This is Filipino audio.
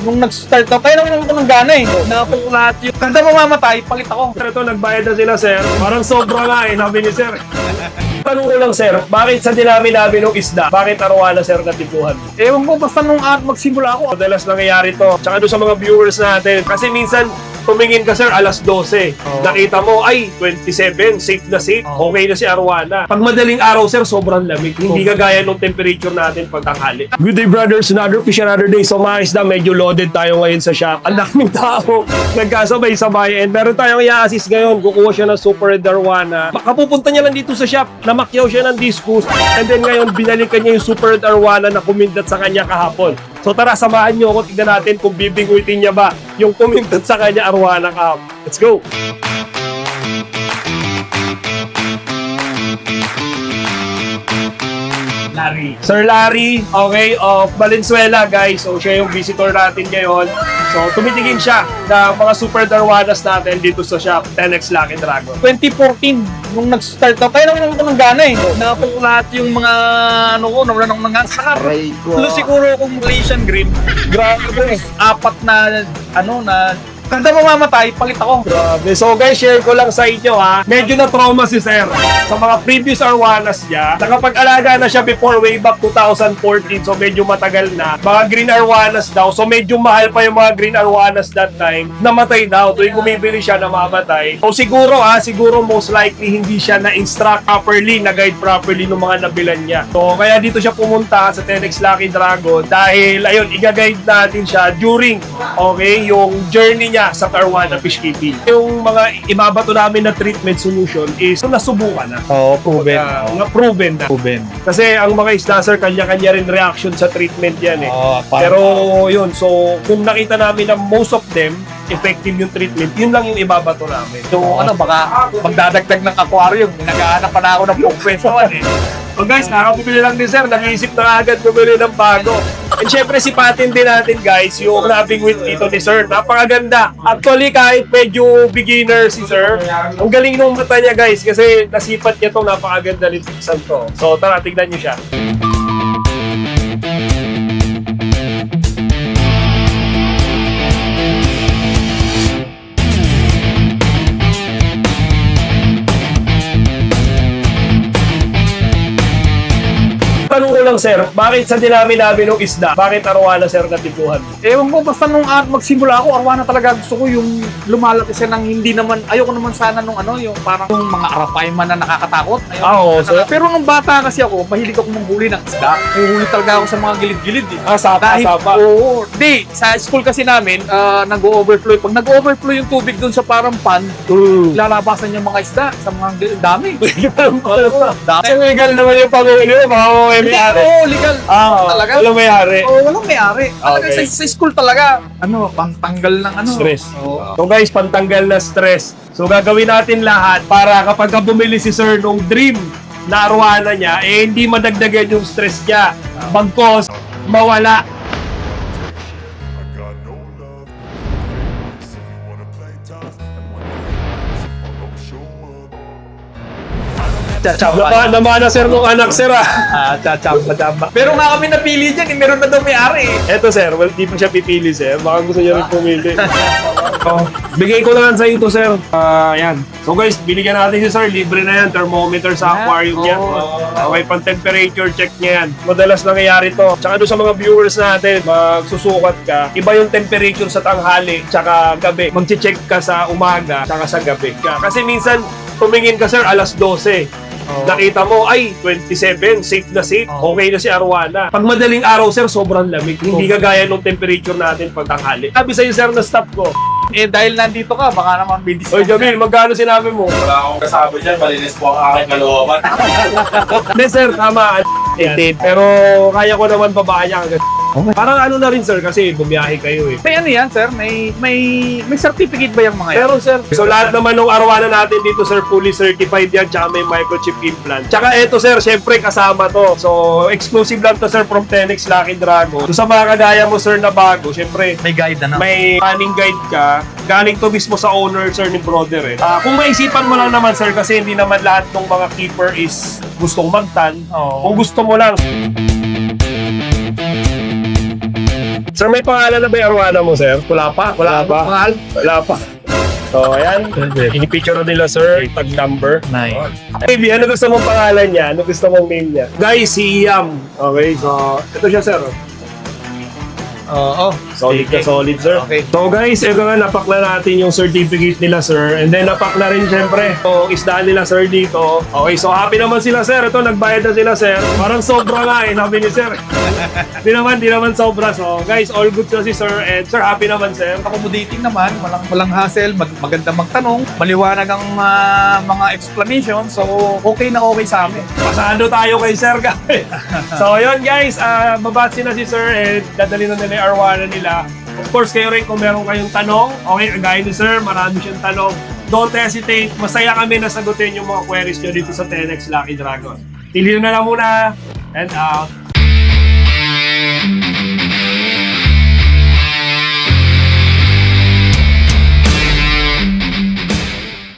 nung nag-start ako, kaya naman ako ng gana eh. Napag lahat yung kanda mamamatay, palit ako. Sir, ito, nagbayad na sila, sir. Parang sobra nga eh, sabi ni sir. Tanong ko lang, sir, bakit sa dinami namin ng isda, bakit arawana, sir, natipuhan? Ewan ko, basta nung magsimula ako. Madalas nangyayari to. Tsaka doon sa mga viewers natin. Kasi minsan, tumingin ka, sir, alas 12. Nakita mo, ay, 27, safe na safe. Okay na si Arwana. Pag madaling araw, sir, sobrang lamig. Hindi kagaya nung temperature natin pag tanghali. Good day, brothers. Another fish, another day. So, mga isda, medyo loaded tayo ngayon sa shop. Ang daming tao. Nagkasabay-sabay. And meron tayong i-assist ngayon. Kukuha siya ng Super Red Arwana. Makapupunta niya lang dito sa shop. Namakyaw siya ng discus. And then ngayon, binalikan niya yung Super Red Arwana na kumindat sa kanya kahapon. So tara, samahan niyo ako. Tignan natin kung bibingwitin niya ba yung kumintat sa kanya Arwana kahapon. Let's go! Larry. Sir Larry, okay, of Valenzuela, guys. So, siya yung visitor natin ngayon. So, tumitingin siya ng mga super darwanas natin dito sa shop, 10X Lucky Dragon. 2014, nung nag-start ako, kaya naman ako ng gana eh. Napag lahat yung mga ano ko, nawala ng mga Aray ko. Plus siguro kung Malaysian green, grabe eh. Apat na, kanda mamamatay, palit ako. Grabe. So guys, share ko lang sa inyo ha. Medyo na-trauma si Sir sa mga previous arwanas niya. Nakapag-alaga na siya before way back 2014. So medyo matagal na. Mga green arwanas daw. So medyo mahal pa yung mga green arwanas that time. Namatay daw. Tuwing bumibili siya, namamatay. So siguro siguro most likely hindi siya na-instruct properly, na-guide properly ng mga nabilan niya. So kaya dito siya pumunta sa 10X Lucky Dragon dahil ayun, i-guide natin siya during yung journey niya sa Arwana Fish Keeping. Yung mga ibabato namin na treatment solution is nasubukan na. Oo, proven. Na-proven na. Proven. Kasi ang mga isda, sir, kanya-kanya rin reaction sa treatment yan eh. Oo, Pero yun, so kung nakita namin na most of them, effective yung treatment, yun lang yung ibabato namin. So baka magdadagdag ng aquarium. Naghahanap pa na ako ng professional eh. So guys, nakakabili lang din sir, nag-iisip na agad bumili ng bago. And syempre sipatin din natin guys yung nabingwit dito ni sir. Napakaganda. Actually kahit medyo beginner si sir, ang galing ng mata niya guys kasi nasipat niya tong napakaganda nito isang to. So tara, tignan niyo siya. Tanong ko lang sir, bakit sa dinami namin ng isda, bakit Arwana sir natipuhan? Ewan ko, basta nung magsimula ako, arwana talaga gusto ko yung lumalaki siya ng hindi naman, ayoko naman sana nung yung parang yung mga arapay man na nakakatakot. Oo, sir. Pero nung bata kasi ako, mahilig ako manghuli ng isda. Huhuli talaga ako sa mga gilid-gilid eh. Sapa. Oo. Di, sa school kasi namin, nag-overflow. Pag nag-overflow yung tubig dun sa parang pan, lalabasan yung mga isda sa mga dami. Kasi legal naman yung pag-uuli, mga may-ari. Oo, legal. Talaga? Walang may-ari. Oo, walang may-ari. Talaga Okay. sa school talaga, pangtanggal ng Stress. Oo. So guys, pantanggal na stress. So gagawin natin lahat para kapag bumili si sir nung dream na arwana niya, hindi madagdagan yung stress niya. Bagkos, mawala. I got no love for fakeness. If you wanna play tough and wanna I'll show up. Naman na sir nung anak sir Chamba. Pero nga kami napili dyan, meron na daw may-ari eh. Eto sir, well, di pa siya pipili sir. Baka gusto niya rin pumili. Bigay ko na lang sa ito sir. Yan. So guys, binigyan natin si sir. Libre na yan. Thermometer sa aquarium niya. Okay, pang temperature check niya yan. Madalas nangyayari to. Tsaka doon sa mga viewers natin, magsusukat ka. Iba yung temperature sa tanghali, tsaka gabi. Mag-check ka sa umaga, tsaka sa gabi. Kasi minsan, tumingin ka sir, alas 12. Nakita mo, ay, 27, safe na safe. Okay na si Arwana. Pag madaling araw, sir, sobrang lamig. Hindi kagaya nung temperature natin pag tanghali. Sabi sa'yo, sir, na stop ko. Eh dahil nandito ka, baka naman may Oy, Jamil, magkano sinabi mo? Wala akong kasabi dyan, malinis po ang aking kalooban. Hindi, sir, tama. Yan. Pero kaya ko naman babaan niya agad. Parang ano na rin, sir, kasi bumiyahe kayo eh. May ano yan, sir? May certificate ba yung mga yan? Pero sir, so lahat naman ng arwana natin dito, sir, fully certified yan, tsaka may microchip implant. Tsaka eto, sir, syempre kasama to. So, exclusive lang to, sir, from 10X Lucky Dragon. So, sa mga kagaya mo, sir, na bago, syempre, May guide na. may running guide ka. Galing to mismo sa owner, sir, ni brother eh. Kung maisipan mo lang naman, sir, kasi hindi naman lahat ng mga keeper is gustong magtan. Oo. Kung gusto mo lang, Sir, may pangalan na ba yung Arwana mo, sir? Wala pa. Wala pa. Mahal. Wala pa. So, ayan. Pinipicture na nila, sir. Tag number. Nice. Baby, ano gusto mong pangalan niya? Ano gusto mong name niya? Guys, si Iam. Okay, so, ito siya, sir. Oo. Solid na solid, sir. Okay. So guys, ito nga, napak na natin yung certificate nila, sir. And then napak na rin, syempre, yung isdaan nila, sir, dito. Okay, so happy naman sila, sir. Ito, nagbayad na sila, sir. Parang sobra nga, sabi ni sir. Di naman sobra. So guys, all good na si sir. And sir, happy naman, sir. Accommodating naman, walang hassle, maganda magtanong, maliwanag ang mga explanation, so okay na okay sa amin. Pasado tayo kay sir, guys. So yun, guys, babati na si sir and dadali na nila yung arwana nila. Of course, kayo rin kung meron kayong tanong, okay, gaya ni sir, marami siyang tanong. Don't hesitate. Masaya kami na sagutin yung mga queries nyo dito sa 10X Lucky Dragon. Tilino na lang muna and out.